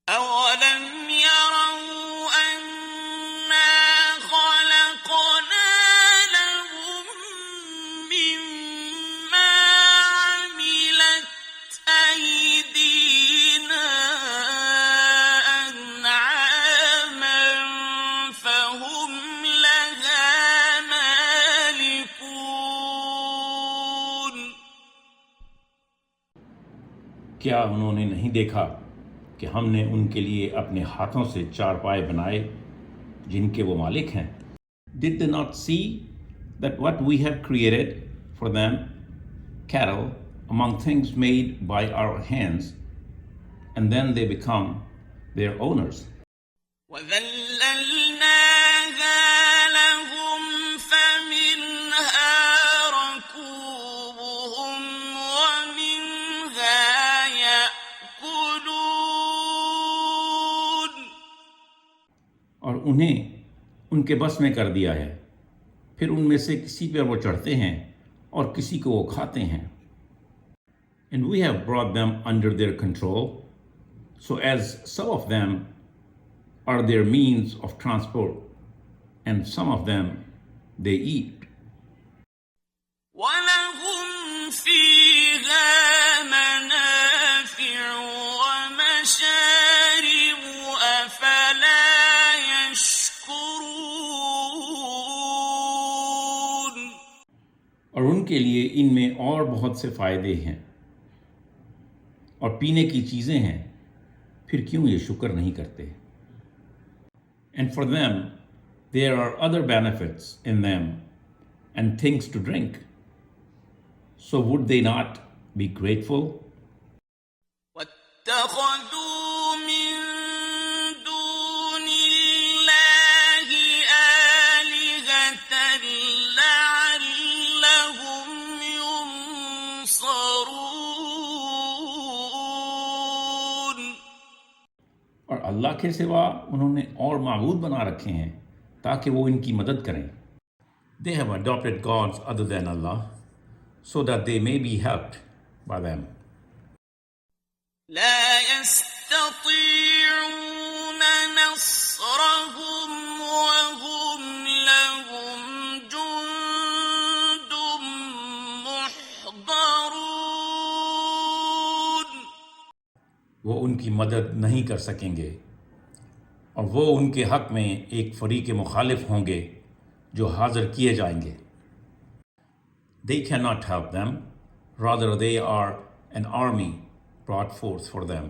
أَوَلَمْ يَرَوْا أَنَّا خَلَقْنَا لَهُم مِّمَّا عَمِلَتْ أَيْدِينَا أَنْعَامًا فَهُمْ لَهَا مَالِكُونَ۔ کیا انہوں نے نہیں دیکھا کہ ہم نے ان کے لیے اپنے ہاتھوں سے چارپائے بنائے جن کے وہ مالک ہیں؟ Did they not see that what we have created for them, cattle among things made by our hands, and then they become their owners? وَذَلَّلْنَاهَا لَهُمْ فَمِنْهَا رَكُوبُهُمْ وَمِنْهَا يَأْكُلُونَ۔ اور انہیں ان کے بس میں کر دیا ہے، پھر ان میں سے کسی پر وہ چڑھتے ہیں اور کسی کو وہ کھاتے ہیں۔ And we have brought them under their control, so as some of them are their means of transport, and some of them they eat. وَلَهُمْ فِيهَا مَنَافِعُ وَمَشَارِبُ أَفَلَا يَشْكُرُونَ۔ اور ان کے لیے ان میں اور بہت سے فائدے ہیں اور پینے کی چیزیں ہیں، پھر کیوں یہ شکر نہیں کرتے؟ And for them there are other benefits in them and things to drink. So would they not be grateful? وَاتَّخَذُوا مِن دُونِ اللَّهِ آلِهَةً لَعَلَّهُمْ يُنصَرُونَ۔ اور اللہ کے سوا انہوں نے اور معبود بنا رکھے ہیں تاکہ وہ ان کی مدد کریں۔ They have adopted gods other than Allah so that they may be helped by them. لَا يَسْتَطِيعُونَ نَصْرَهُمْ وَهُمْ لَهُمْ جُندٌ مُّحْضَرُونَ۔ وہ ان کی مدد نہیں کر سکیں گے اور وہ ان کے حق میں ایک فریق مخالف ہوں گے جو حاضر کیے جائیں گے۔ They cannot help them, rather they are an army brought forth for them.